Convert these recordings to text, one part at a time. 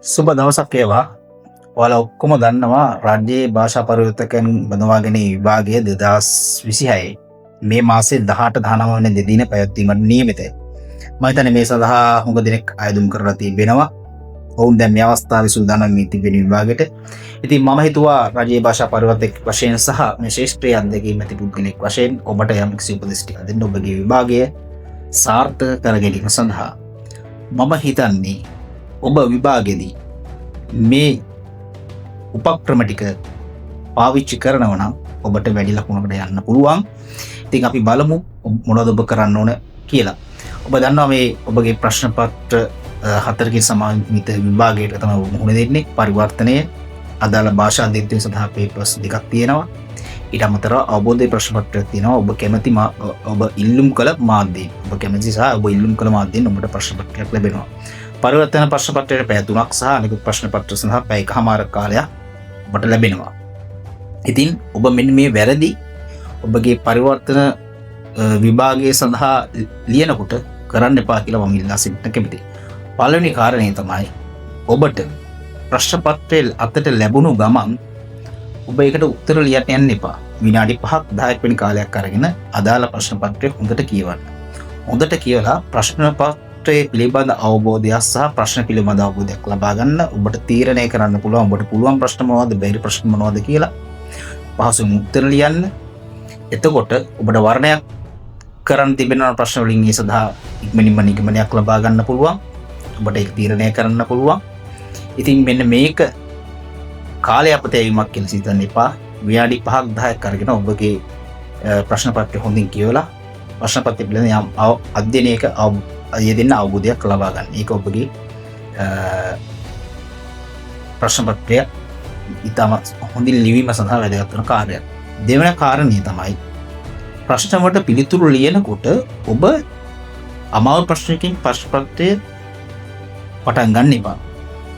සුබ දවසක් වේවා. ඔයාලා ඔක්කොම දන්නවා රාජ්‍යයේ භාෂා පරිවර්තකයන් බඳවාගෙන විභාගය 2026 මේ මාසේ 18 19 වෙනි දින පැවැත්වීමට නියමිතයි. මම හිතන්නේ මේ සඳහා හුඟ දෙනෙක් ආයෝජන කරලා තිබෙනවා. ඔවුන් දැන් මේ අවස්ථාවේ සූදානම් වී තිබෙන විභාගයට. ඉතින් මම හිතුවා රාජ්‍යයේ භාෂා පරිවර්තක වශයෙන් සහ මේ ශාස්ත්‍රීය අධ්‍යයනයේ ඇති පුද්ගලෙක් වශයෙන් ඔබට යම් කිසි උපදෙස් ටිකක් දෙන්න ඔබගේ විභාගය සාර්ථක කර ගැනීම සඳහා. මම හිතන්නේ ඔබ විභාගෙදී මේ උපක්‍රම ටික පාවිච්චි කරනවා නම් ඔබට වැඩි ලකුණකට යන්න පුළුවන්. ඉතින් අපි බලමු මොනවද ඔබ කරන්න ඕන කියලා. ඔබ දන්නවා මේ ඔබගේ ප්‍රශ්න පත්‍ර 4කින් සමාන්විත විභාගයට තමයි මුහුණ දෙන්නේ. පරිවර්තනය අදාළ භාෂා අධ්‍යයනය සඳහා පේපර්ස් දෙකක් තියෙනවා. ඊට අමතරව අවබෝධයේ ප්‍රශ්න පත්‍රයක් තියෙනවා. ඔබ කැමති ඔබ ඉල්ලුම් කළ මාධ්‍යයෙන් ඔබ කැමති සහ ඔබ ඉල්ලුම් කළ මාධ්‍යයෙන් ඔබට ප්‍රශ්න පත්‍රයක් ලැබෙනවා. පරිවර්තන ප්‍රශ්න පත්‍රයට පැය 3ක් සහ අනිකුත් ප්‍රශ්න පත්‍ර සඳහා පැය 1කමාරක් කාලයක් ඔබට ලැබෙනවා. ඉතින් ඔබ මෙන්න මේ වැරදි ඔබගේ පරිවර්තන විභාගය සඳහා ලියනකොට කරන්න එපා කියලා මම ඉල්ලා සිටින්න කැමතියි. පළවෙනි කාරණේ තමයි ඔබට ප්‍රශ්න පත්‍රයේ අතට ලැබුණු ගමන් ඔබ ඒකට උත්තර ලියන්න යන්න එපා. විනාඩි 5ක් 10ක් වෙනි කාලයක් අරගෙන අදාළ ප්‍රශ්න පත්‍රය හොඳට කියවන්න. හොඳට කියවලා ප්‍රශ්න පත්‍රයේ පිළිබඳ අවබෝධයක් සහ ප්‍රශ්න පිළිබඳ අවබෝධයක් ලබා ගන්න. ඔබට තීරණය කරන්න පුළුවන් ඔබට පුළුවන් ප්‍රශ්න මොනවද බැරි ප්‍රශ්න මොනවද කියලා පහසුවෙන් උත්තර ලියන්න. එතකොට ඔබට වර්ණයක් කරන්න තිබෙන ප්‍රශ්න වලින් ඒ සඳහා ඉක්මනින්ම නිගමනයක් ලබා ගන්න පුළුවන්. ඔබට ඒක තීරණය කරන්න පුළුවන්. ඉතින් මෙන්න මේක කාලය අපතේවීමක් කියලා හිතන්න එපා. විනාඩි 5ක් 10ක් අරගෙන ඔබගේ ප්‍රශ්න පත්‍රය හොඳින් කියවලා ප්‍රශ්න පත්‍රය පිළිබඳ යම් අධ්‍යයනයක යෙදෙන්න අවබෝධයක් ලබා ගන්න. ඒක ඔබගේ ප්‍රශ්න පත්‍රය ඉතාමත් හොඳින් ලිවීම සඳහා වැදගත් වෙන කාර්යයක්. දෙවන කාරණේ තමයි ප්‍රශ්න වලට පිළිතුරු ලියනකොට ඔබ අමාරු ප්‍රශ්නකින් ප්‍රශ්න පත්‍රය පටන් ගන්න එපා.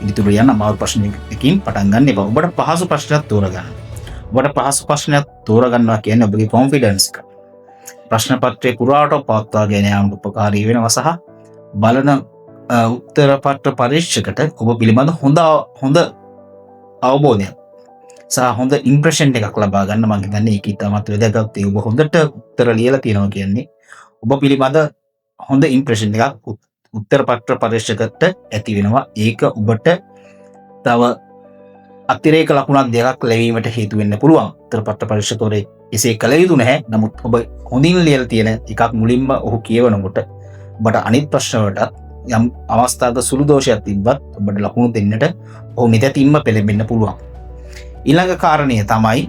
පිළිතුරු යන අමාරු ප්‍රශ්නකින් පටන් ගන්න එපා. ඔබට පහසු ප්‍රශ්නයක් තෝරගන්න. ඔබට පහසු ප්‍රශ්නයක් තෝරගන්නවා කියන්නේ ඔබගේ කොන්ෆිඩන්ස් එක. ප්‍රශ්න පත්‍රයේ පුරාට පවත්වාගෙන යාමට උපකාරී වෙනවා සහ බලන උත්තර පත්‍ර පරීක්ෂකට ඔබ පිළිබඳ හොඳ අවබෝධයක් සහ හොඳ ඉම්ප්‍රෙෂන් එකක් ලබා ගන්න මම හිතන්නේ ඒක ඉතාමත් වැදගත්. ඔබ හොඳට උත්තර ලියලා තියෙනවා කියන්නේ ඔබ පිළිබඳ හොඳ ඉම්ප්‍රෙෂන් එකක් උත්තර පත්‍ර පරීක්ෂකට ඇති වෙනවා. ඒක ඔබට තව අතිරේක ලකුණක් දෙකක් ලැබීමට හේතු වෙන්න පුළුවන්. උත්තර පත්‍ර පරීක්ෂකවරේ එසේ කළ යුතු නැහැ. නමුත් ඔබ හොඳින් ලියලා තියෙන එකක් මුලින්ම ඔහු කියවනකොට ඔබට අනිත් ප්‍රශ්න වලට යම් අවස්ථාවක සුළු දෝෂයක් තිබ්බත් ඔබට ලකුණු දෙන්නට ඔහු නිතැතින්ම පෙළඹෙන්න පුළුවන්. ඊළඟ කාරණය තමයි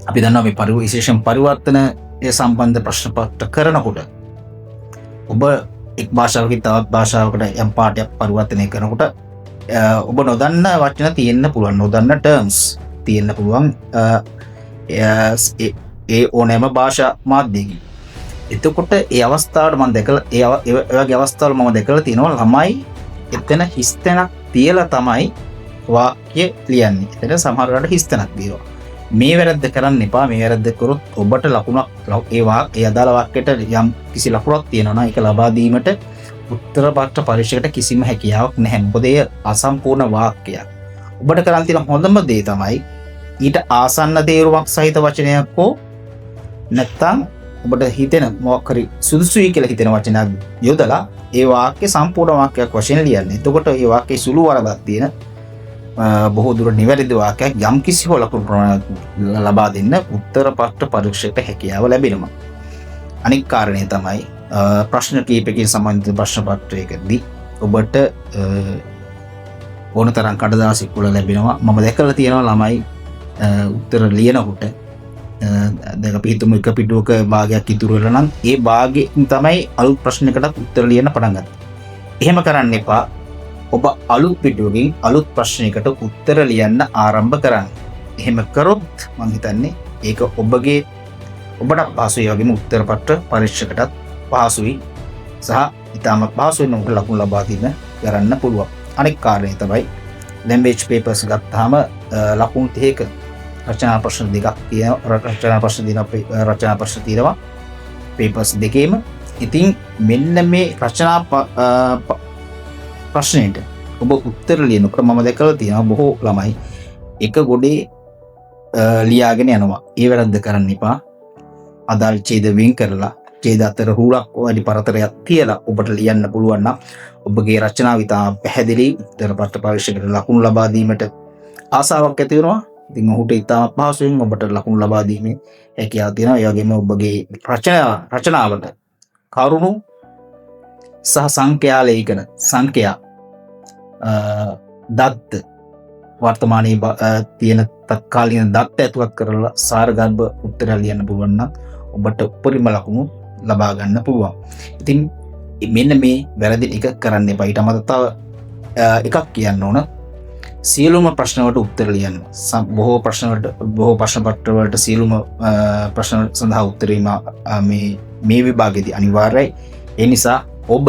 අපි දන්නවා මේ විශේෂයෙන් පරිවර්තනය සම්බන්ධ ප්‍රශ්න පත්‍ර කරනකොට ඔබ එක් භාෂාවකින් තවත් භාෂාවකට යම් පාඩයක් පරිවර්තනය කරනකොට ඔබ නොදන්න වචන තියෙන්න පුළුවන්. නොදන්න ටර්ම්ස් තියෙන්න පුළුවන් ඒ ඕනෑම භාෂා මාධ්‍යයකින්. එතකොට ඒ අවස්ථාවට මම දැකලා ඒ වගේ අවස්ථාවල මම දැකලා තියෙනවා ළමයි එතන හිස්තැනක් තියලා තමයි වාක්‍ය ලියන්නේ. එතන සමහර වෙලාවට හිස්තැනක් දීලා. මේ වැරද්ද කරන්න එපා. මේ වැරද්ද කරොත් ඔබට ලකුණක් ඒ අදාළ වාක්‍යයට යම් කිසි ලකුණක් තියෙනවා නම් ඒක ලබා දීමට උත්තර පත්‍ර පරීක්ෂකයට කිසිම හැකියාවක් නැහැ. මොකද ඒ අසම්පූර්ණ වාක්‍යයක්. ඔබට කරන්න තියෙන හොඳම දේ තමයි ඊට ආසන්න තේරුමක් සහිත වචනයක් හෝ නැත්නම් ඔබට හිතෙන මොකක් හරි සුදුසුයි කියලා හිතෙන වචනයක් යොදලා ඒ වාක්‍ය සම්පූර්ණ වාක්‍යයක් වශයෙන් ලියන්න. එතකොට ඒ වාක්‍යයේ සුළු වරදක් තියෙන බොහෝ දුර නිවැරදි වාක්‍යයක් යම් කිසි හෝ ලකුණු ප්‍රමාණයක් ලබා දෙන්න උත්තර පත්‍ර පරීක්ෂකයට හැකියාව ලැබෙනවා. අනික් කාරණේ තමයි ප්‍රශ්න කීපකින් සම්බන්ධිත ප්‍රශ්න පත්‍රයකදී ඔබට ඕන තරම් කඩදාසියක් වල ලැබෙනවා. මම දැකලා තියෙනවා ළමයි උත්තර ලියනකොට දැන් අපි හිතමු එක පිටුවක භාගයක් ඉතුරු වෙලා නම් ඒ භාගයෙන් තමයි අලුත් ප්‍රශ්නයකට උත්තර ලියන්න පටන් ගන්න. එහෙම කරන්න එපා. ඔබ අලුත් පිටුවකින් අලුත් ප්‍රශ්නයකට උත්තර ලියන්න ආරම්භ කරන්න. එහෙම කරොත් මම හිතන්නේ ඒක ඔබට පහසුයි වගේම උත්තර පත්‍ර පරීක්ෂකටත් පහසුයි සහ ඉතාමත් පහසුවෙන් ඔබට ලකුණු ලබා ගන්න පුළුවන්. අනෙක් කාරණේ තමයි ලැන්ග්වේජ් පේපර්ස් ගත්තාම ලකුණු 30ක රචනා ප්‍රශ්න දෙකක් තියෙනවා. රචනා ප්‍රශ්න තියෙනවා පේපර්ස් දෙකේම. ඉතින් මෙන්න මේ රචනා ප්‍රශ්නයට ඔබ උත්තර ලියනකොට මම දැකලා තියෙනවා බොහෝ ළමයි එක ගොඩේ ලියාගෙන යනවා. ඒ වැරද්ද කරන්න එපා. අදාළ ඡේද වෙන් කරලා ඡේද අතර හුලක් වැඩි පරතරයක් තියලා ඔබට ලියන්න පුළුවන් නම් ඔබගේ රචනාව ඉතා පැහැදිලි උත්තර පත්‍ර පරීක්ෂකයට ලකුණු ලබා දීමට ආසාවක් ඇති වෙනවා. ඉතින් ඔහුට ඉතාම පහසුවෙන් ඔබට ලකුණු ලබා දීමේ හැකියාව තියෙනවා. ඒ වගේම ඔබගේ රචනාවට කරුණු සහ සංඛ්‍යා ලේඛන සංඛ්‍යා දත්ත වර්තමානයේ තියෙන තත්කාලීන දත්ත ඇතුළත් කරලා සාරගර්භ උත්තරය ලියන්න පුළුවන් නම් ඔබට උපරිම ලකුණු ලබා ගන්න පුළුවන්. ඉතින් මෙන්න මේ වැරදි ටික කරන්න එපා. ඊට අමතරව තව එකක් කියන්න ඕන. සියලුම ප්‍රශ්න වලට උත්තර ලියන්න. බොහෝ ප්‍රශ්න පත්‍ර වලට සියලුම ප්‍රශ්න සඳහා උත්තර මේ විභාගයේදී අනිවාර්යයි. ඒ නිසා ඔබ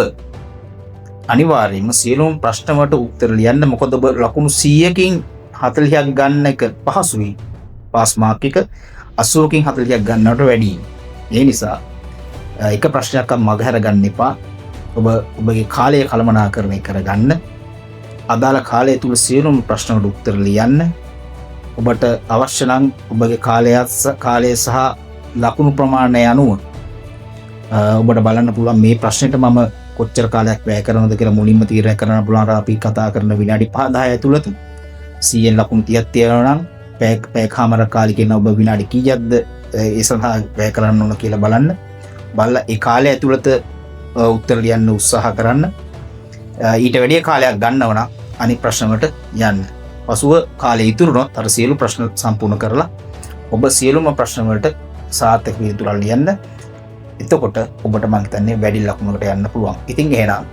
අනිවාර්යයෙන්ම සියලුම ප්‍රශ්න වලට උත්තර ලියන්න. මොකද ඔබ ලකුණු 100කින් 40ක් ගන්න එක පහසුයි. පාස් මාක් එක 80කින් 40ක් ගන්නවට වැඩියි. ඒ නිසා එක ප්‍රශ්නයක් මගහැර ගන්න එපා. ඔබගේ කාලය කළමනාකරණය කරගන්න. අදාළ කාලය තුල සියලුම ප්‍රශ්න වලට උත්තර ලියන්න. ඔබට අවශ්‍ය නම් ඔබගේ කාලය සහ ලකුණු ප්‍රමාණය අනුව ඔබට බලන්න පුළුවන් මේ ප්‍රශ්නෙට මම කොච්චර කාලයක් වැය කරනවද කියලා මුලින්ම තීරණය කරන්න පුළුවන්. අපි කතා කරන විනාඩි 5-10 ඇතුළත 100 ලකුණු 30ක් තියෙනවා නම් පැයකමාර කාලෙකින් ඔබ විනාඩි කීයක්ද ඒ සඳහා වැය කරන්න ඕන කියලා බලන්න. බලලා ඒ කාලය ඇතුළත උත්තර ලියන්න උත්සාහ කරන්න. ඊට වැඩි කාලයක් ගන්නව නම් අනිත් ප්‍රශ්න වලට යන්න. පසුව කාලය ඉතුරුනොත් අර සියලු ප්‍රශ්න සම්පූර්ණ කරලා ඔබ සියලුම ප්‍රශ්න වලට සාර්ථක විදුරල් ලියන්න. එතකොට ඔබට මම හිතන්නේ වැඩි ලකුණකට යන්න පුළුවන්. ඉතින් එහෙනම්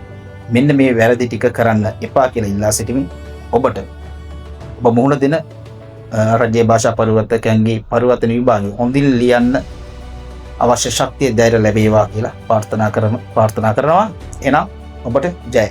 මෙන්න මේ වැරදි ටික කරන්න එපා කියලා ඉල්ලා සිටිමින් ඔබ මුහුණ දෙන රජයේ භාෂා පරිවර්තකයන්ගේ පරිවර්තන විභාගය හොඳින් ලියන්න අවශ්‍ය ශක්තිය ධෛර්ය ලැබේවා කියලා ප්‍රාර්ථනා කරනවා. එහෙනම් ඔබට ජය.